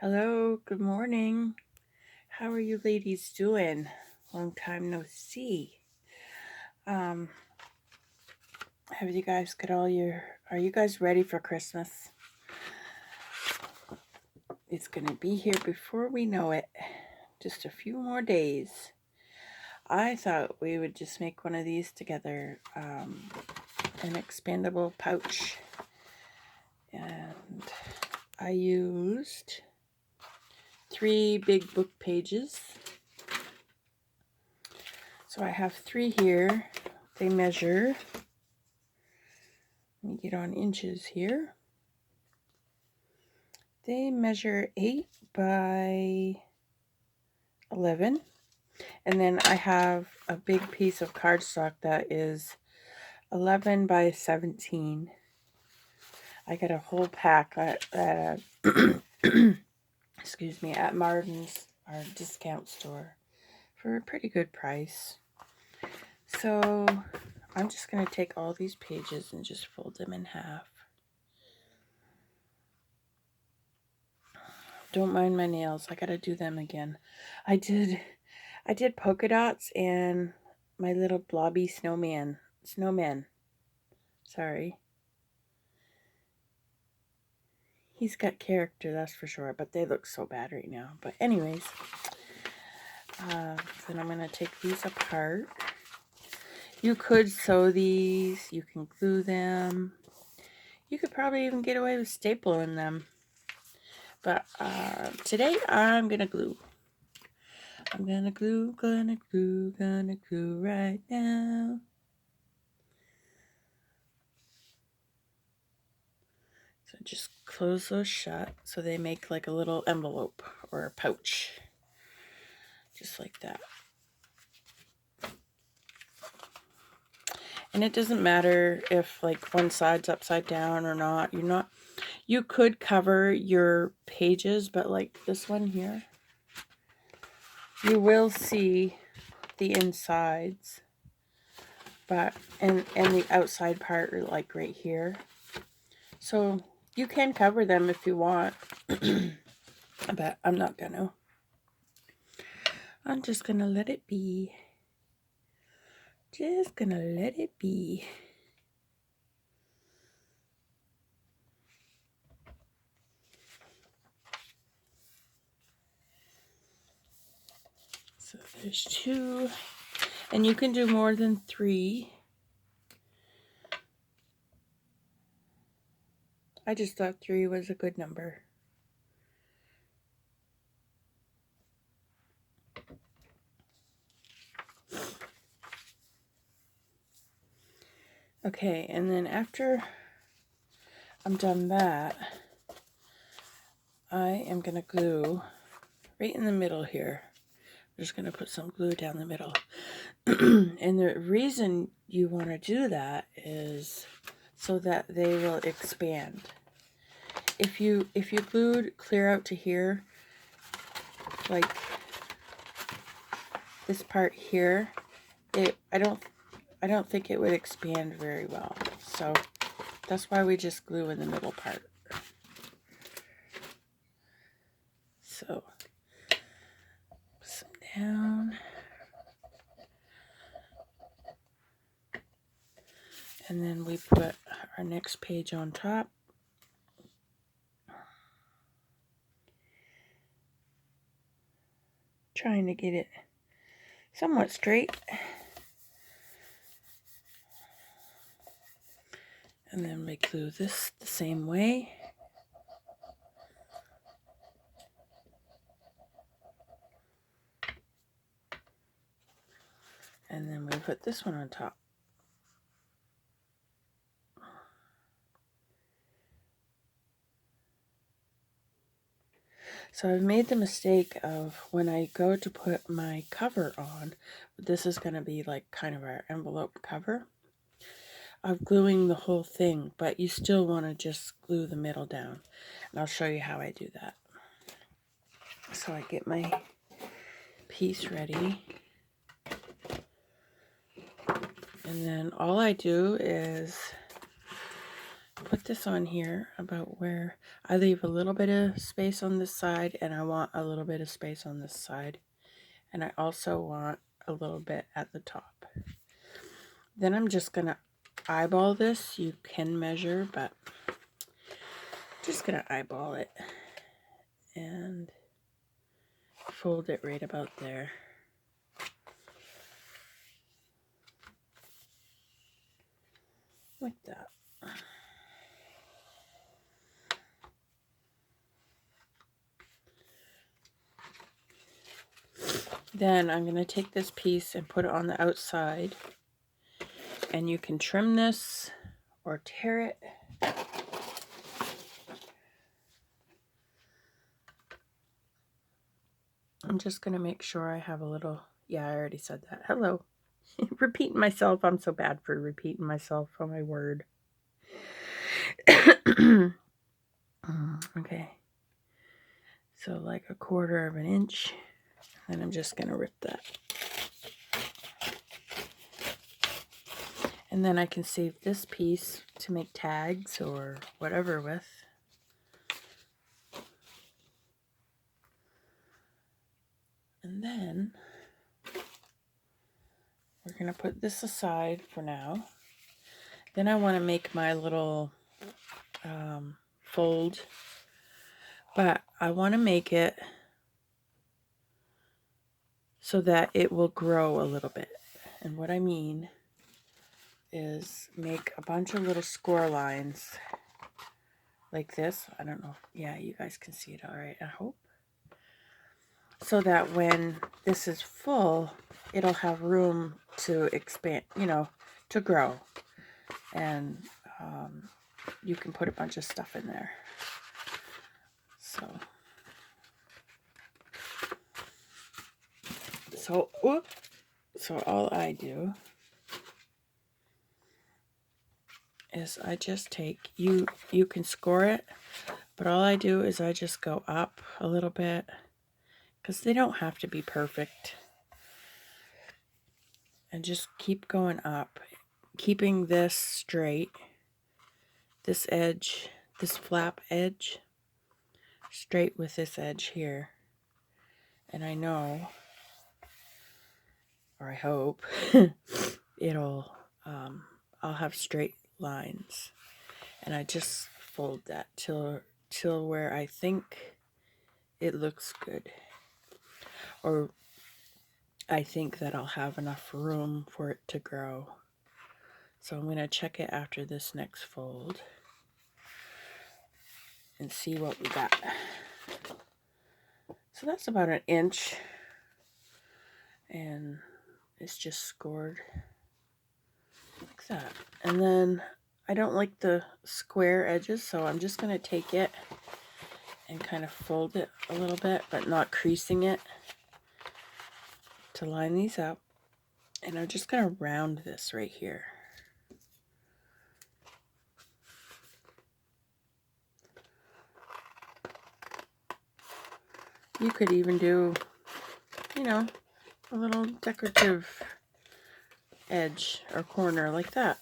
Hello, good morning. How are you ladies doing? Long time no see. Um, have you guys got are you guys ready for Christmas? It's gonna be here before we know it. Just a few more days. I thought we would just make one of these together, an expandable pouch. And I used 3 big book pages. So I have 3 here. They measure, let me get on inches here. They measure 8 by 11. And then I have a big piece of cardstock that is 11 by 17. I got a whole pack at excuse me, at Martin's, our discount store, for a pretty good price. So I'm just going to take all these pages and just fold them in half. Don't mind my nails. I got to do them again. I did polka dots and my little blobby snowman. Sorry. He's got character, that's for sure, but they look so bad right now. But anyways, then I'm going to take these apart. You could sew these. You can glue them. You could probably even get away with stapling them. But today I'm going to glue. I'm going to glue right now. So just close those shut so they make like a little envelope or a pouch. Just like that. And it doesn't matter if like one side's upside down or not. You could cover your pages, but like this one here, you will see the insides. But and the outside part are like right here. So you can cover them if you want. But I'm not gonna. I'm just gonna let it be. Just gonna let it be. So there's 2. And you can do more than 3. I just thought 3 was a good number. Okay, and then after I'm done that, I am going to glue right in the middle here. I'm just going to put some glue down the middle. And the reason you want to do that is so that they will expand. If you glued clear out to here, like this part here, I don't think it would expand very well. So that's why we just glue in the middle part. So put some down. And then we put our next page on top. Trying to get it somewhat straight. And then we glue this the same way. And then we put this one on top. So I've made the mistake of when I go to put my cover on, this is going to be like kind of our envelope cover, of gluing the whole thing, but you still want to just glue the middle down. And I'll show you how I do that. So I get my piece ready. And then all I do is put this on here about where I leave a little bit of space on this side, and I want a little bit of space on this side. And I also want a little bit at the top. Then I'm just going to eyeball this. You can measure, but I'm just going to eyeball it and fold it right about there. Like that. Then I'm going to take this piece and put it on the outside. And you can trim this or tear it. I'm just going to make sure I have a little... Yeah, I already said that. Hello. Repeating myself. I'm so bad for repeating myself. Oh, my word. Okay. So like 1/4 inch. And I'm just going to rip that. And then I can save this piece to make tags or whatever with. And then we're going to put this aside for now. Then I want to make my little fold. But I want to make it so that it will grow a little bit. And what I mean is make a bunch of little score lines like this. I don't know. Yeah, you guys can see it all right, I hope. So that when this is full, it'll have room to expand, you know, to grow. And you can put a bunch of stuff in there. So all I do is I just take, you can score it, but all I do is I just go up a little bit, because they don't have to be perfect. And just keep going up, keeping this straight, this edge, this flap edge, straight with this edge here. And I know, or I hope, I'll have straight lines. And I just fold that till where I think it looks good. Or I think that I'll have enough room for it to grow. So I'm going to check it after this next fold and see what we got. So that's about 1 inch. And it's just scored like that. And then I don't like the square edges, so I'm just going to take it and kind of fold it a little bit, but not creasing it, to line these up. And I'm just going to round this right here. You could even do, you know, a little decorative edge or corner like that.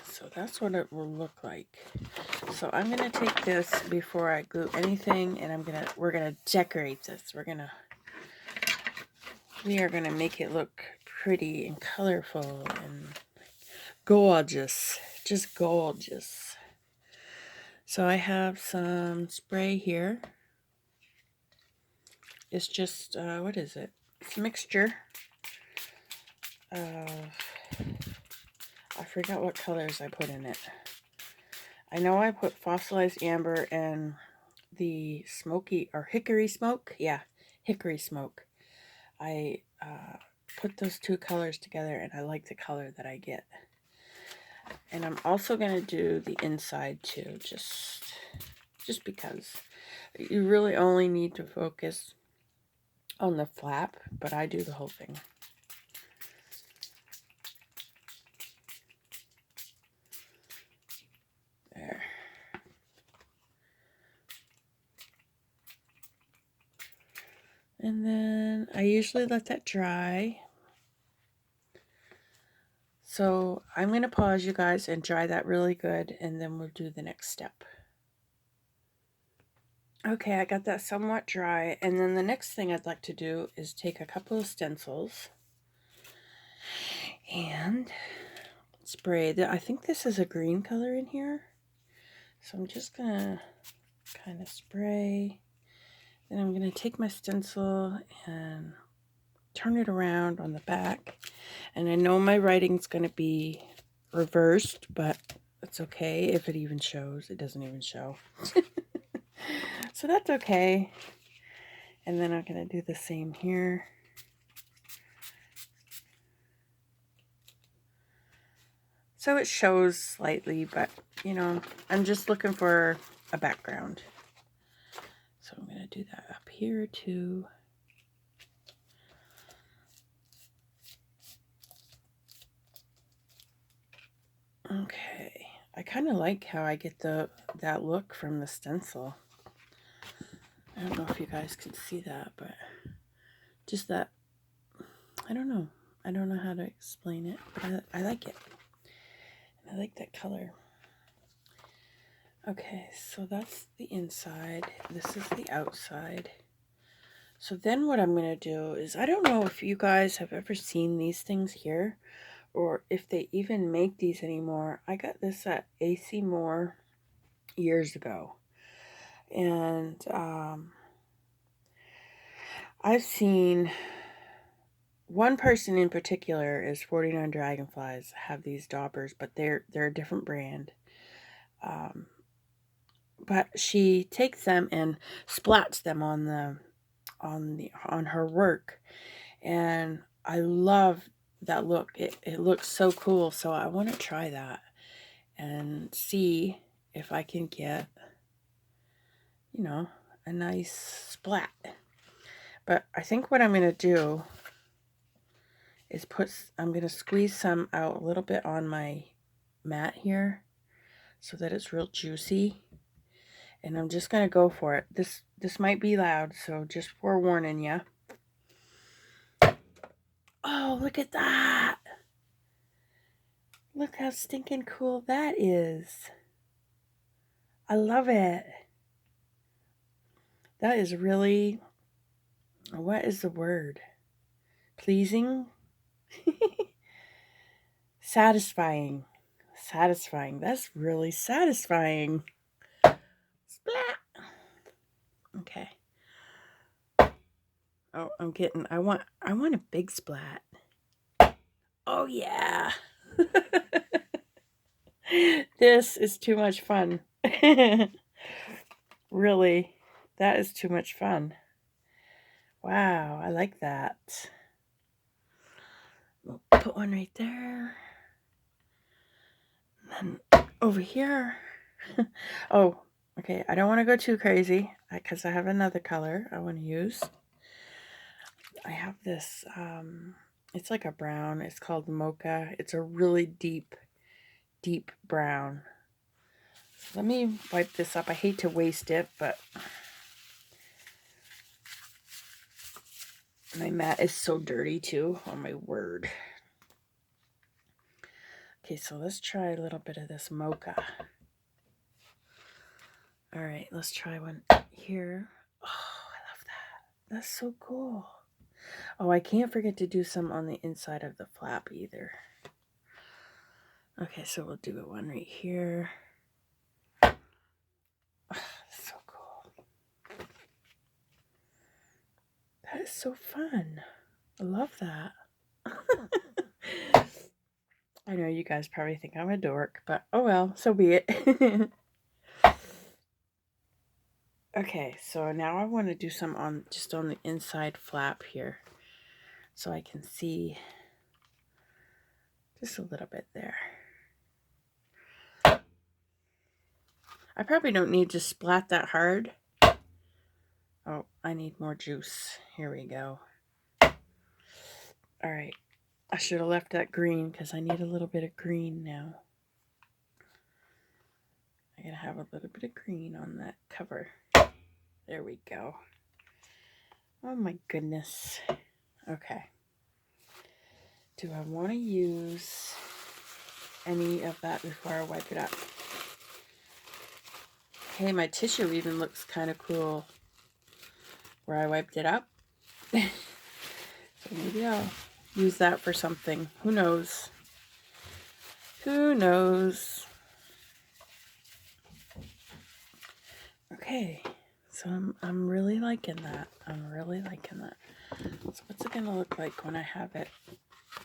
So that's what it will look like. So I'm going to take this before I glue anything, and we're going to decorate this. We are going to make it look pretty and colorful and gorgeous. Just gorgeous. So I have some spray here. It's just, what is it? It's a mixture of, I forgot what colors I put in it. I know I put fossilized amber and the smoky, or hickory smoke. Yeah, hickory smoke. I put those two colors together, and I like the color that I get. And I'm also going to do the inside too, just because. You really only need to focus on the flap, but I do the whole thing. There. And then I usually let that dry. So I'm going to pause you guys and dry that really good, and then we'll do the next step. Okay, I got that somewhat dry, and then the next thing I'd like to do is take a couple of stencils and spray. I think this is a green color in here, so I'm just going to kind of spray. Then I'm going to take my stencil and turn it around on the back. And I know my writing's going to be reversed, but it's okay if it even shows. It doesn't even show. So that's okay. And then I'm going to do the same here. So it shows slightly, but you know, I'm just looking for a background. So I'm going to do that up here too. Okay, I kind of like how I get that look from the stencil. I don't know if you guys can see that, but just that, I don't know how to explain it, but I like it. I like that color. Okay, so that's the inside. This is the outside. So then what I'm going to do is, I don't know if you guys have ever seen these things here, or if they even make these anymore. I got this at AC Moore years ago. And I've seen one person in particular is 49 Dragonflies have these daubers, but they're a different brand. But she takes them and splats them on her work, and I love that look. It looks so cool, so I want to try that and see if I can get, you know, a nice splat. But I think what I'm going to do is I'm going to squeeze some out a little bit on my mat here so that it's real juicy. And I'm just going to go for it. This might be loud, so just forewarning you. Oh, look at that. Look how stinking cool that is. I love it. That is really, what is the word? Pleasing? Satisfying. Satisfying. That's really satisfying. Splat. Okay. Oh, I want a big splat. Oh yeah. This is too much fun. Really, that is too much fun. Wow, I like that. We'll put one right there. And then over here. Oh, okay, I don't want to go too crazy because I have another color I want to use. I have this, it's like a brown. It's called Mocha. It's a really deep brown. Let me wipe this up. I hate to waste it, but my mat is so dirty too. Oh my word. Okay, so let's try a little bit of this Mocha. All right, let's try one here. Oh, I love that. That's so cool. Oh, I can't forget to do some on the inside of the flap either. Okay, so we'll do one right here. Oh, so cool. That is so fun. I love that. I know you guys probably think I'm a dork, but oh well, so be it. Okay, so now I want to do some just on the inside flap here, so I can see just a little bit there. I probably don't need to splat that hard. Oh, I need more juice. Here we go. All right, I should have left that green because I need a little bit of green now. I'm gonna have a little bit of green on that cover. There we go. Oh my goodness. Okay. Do I want to use any of that before I wipe it up. Hey, my tissue even looks kind of cool where I wiped it up. So maybe I'll use that for something. Who knows? Who knows? Okay, so I'm really liking that. I'm really liking that. So what's it gonna look like when I have it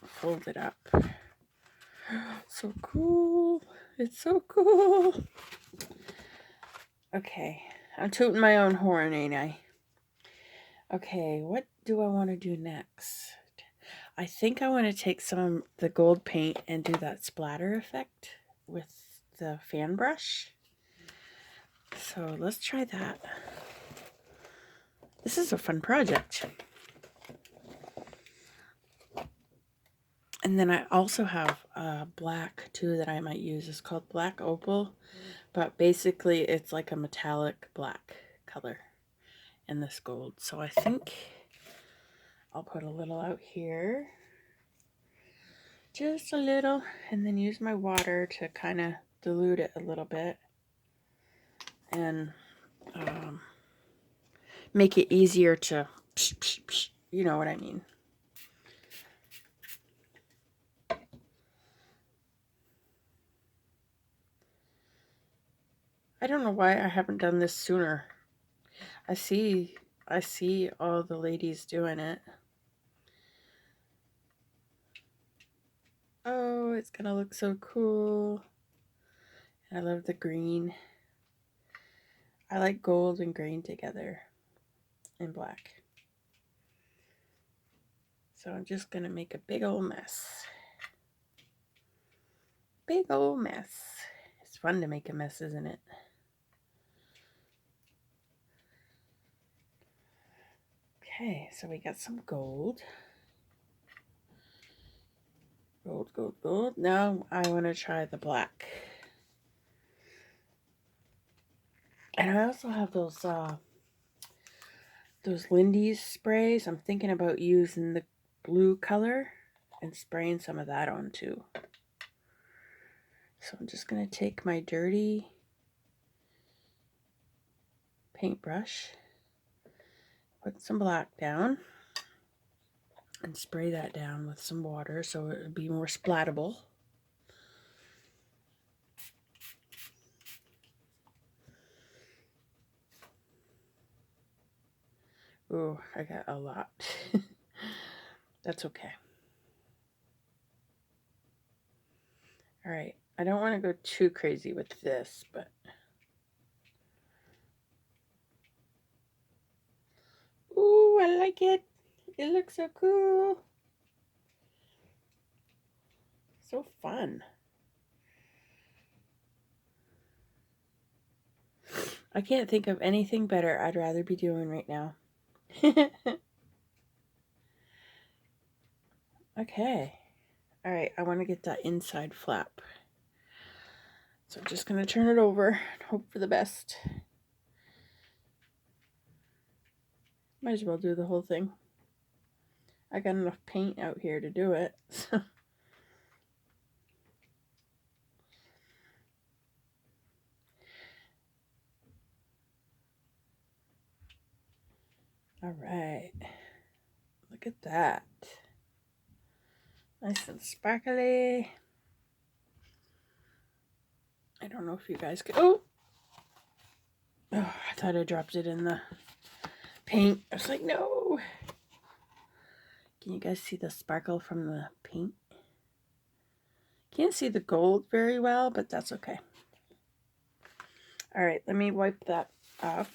folded up? So cool. It's so cool. Okay, I'm tooting my own horn, ain't I? Okay, what do I want to do next? I think I want to take some of the gold paint and do that splatter effect with the fan brush. So let's try that. This is a fun project. And then I also have black too that I might use. It's called Black Opal, but basically it's like a metallic black color in this gold. So I think I'll put a little out here, just a little, and then use my water to kind of dilute it a little bit and make it easier to, you know what I mean. I don't know why I haven't done this sooner. I see all the ladies doing it. Oh, it's gonna look so cool. I love the green. I like gold and green together and black. So I'm just gonna make a big old mess. Big old mess. It's fun to make a mess, isn't it? Okay, so we got some gold. Gold, gold, gold. Now I want to try the black. And I also have those Lindy's sprays. I'm thinking about using the blue color and spraying some of that on too. So I'm just going to take my dirty paintbrush, put some black down, and spray that down with some water so it would be more splattable. Ooh, I got a lot. That's okay. All right, I don't want to go too crazy with this, but ooh, I like it. It looks so cool. So fun. I can't think of anything better I'd rather be doing right now. Okay. All right, I want to get that inside flap. So I'm just going to turn it over and hope for the best. Might as well do the whole thing. I got enough paint out here to do it. So. All right. Look at that. Nice and sparkly. I don't know if you guys can. Oh, I thought I dropped it in the paint. I was like, no. Can you guys see the sparkle from the paint? Can't see the gold very well, but that's okay. All right, let me wipe that up.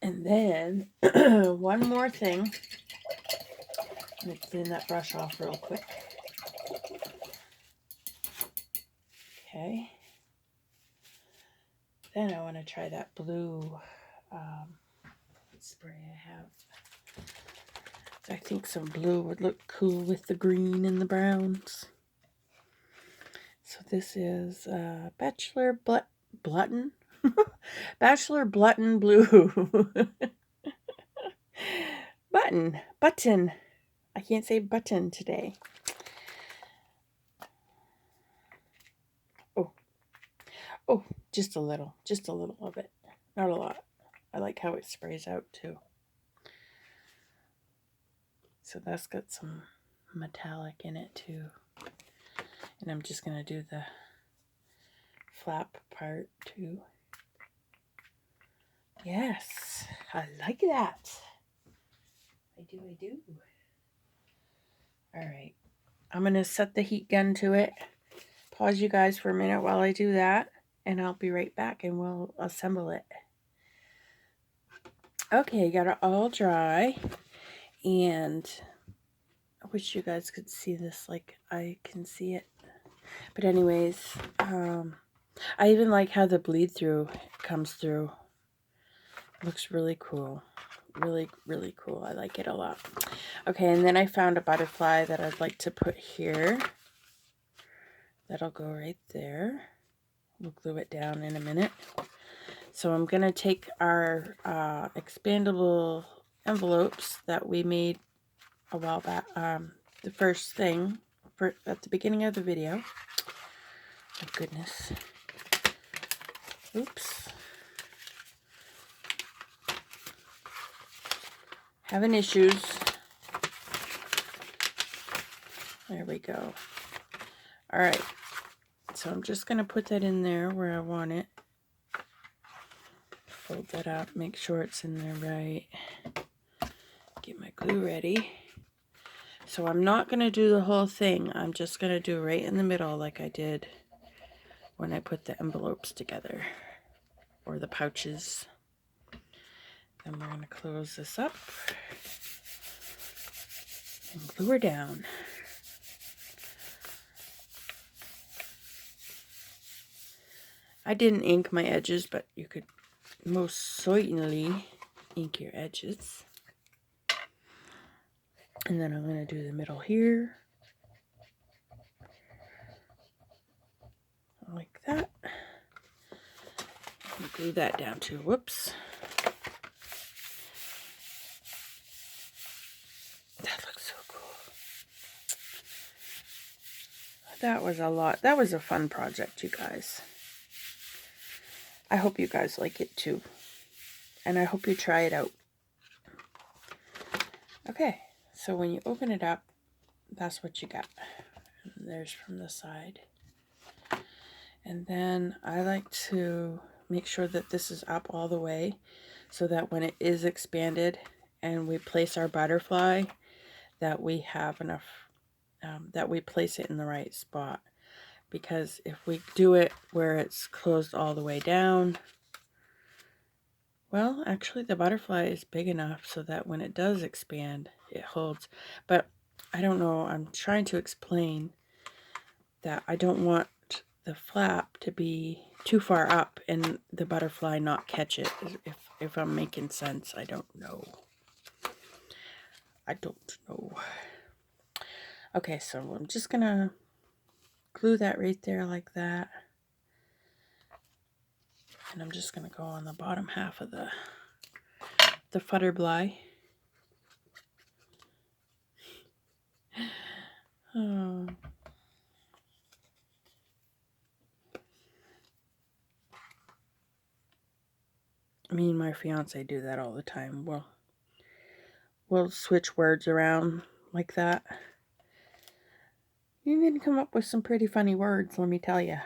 And then one more thing. Let me clean that brush off real quick. Okay. Then I want to try that blue spray I have. I think some blue would look cool with the green and the browns. So this is Bachelor Blutton. Bachelor Blutton Blue. button. I can't say button today. Oh, just a little of it. Not a lot. I like how it sprays out too. So that's got some metallic in it too. And I'm just going to do the flap part too. Yes, I like that. I do. All right. I'm going to set the heat gun to it. Pause you guys for a minute while I do that. And I'll be right back and we'll assemble it. Okay, got it all dry. And I wish you guys could see this like I can see it. But anyways, I even like how the bleed through comes through. Looks really cool. Really, really cool. I like it a lot. Okay, and then I found a butterfly that I'd like to put here. That'll go right there. We'll glue it down in a minute. So I'm going to take our expandable envelopes that we made a while back. The first thing at the beginning of the video. Oh, goodness. Oops. Having issues. There we go. All right. So I'm just going to put that in there where I want it. Fold that up. Make sure it's in there right. Get my glue ready. So I'm not going to do the whole thing. I'm just going to do right in the middle like I did when I put the envelopes together. Or the pouches. Then we're going to close this up. And glue her down. I didn't ink my edges, but you could most certainly ink your edges. And then I'm going to do the middle here. Like that. And glue that down too. Whoops. That looks so cool. That was a lot. That was a fun project, you guys. I hope you guys like it too. And I hope you try it out. Okay, so when you open it up, that's what you got. And there's from the side. And then I like to make sure that this is up all the way so that when it is expanded and we place our butterfly, that we have enough, that we place it in the right spot. Because if we do it where it's closed all the way down, well, actually the butterfly is big enough so that when it does expand, it holds. But I don't know, I'm trying to explain that I don't want the flap to be too far up and the butterfly not catch it. If I'm making sense, I don't know. Okay, so I'm just gonna glue that right there like that. And I'm just gonna go on the bottom half of the butterfly. Oh. Me and my fiance do that all the time. We'll switch words around like that. You can come up with some pretty funny words, let me tell you.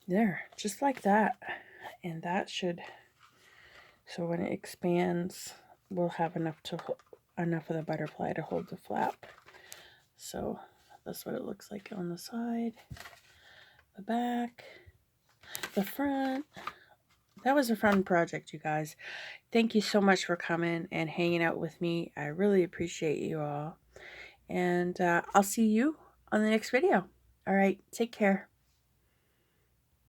There, just like that. And that should, so when it expands, we'll have enough of the butterfly to hold the flap. So that's what it looks like on the side, the back, the front. That was a fun project, you guys. Thank you so much for coming and hanging out with me. I really appreciate you all. And I'll see you on the next video. All right, take care.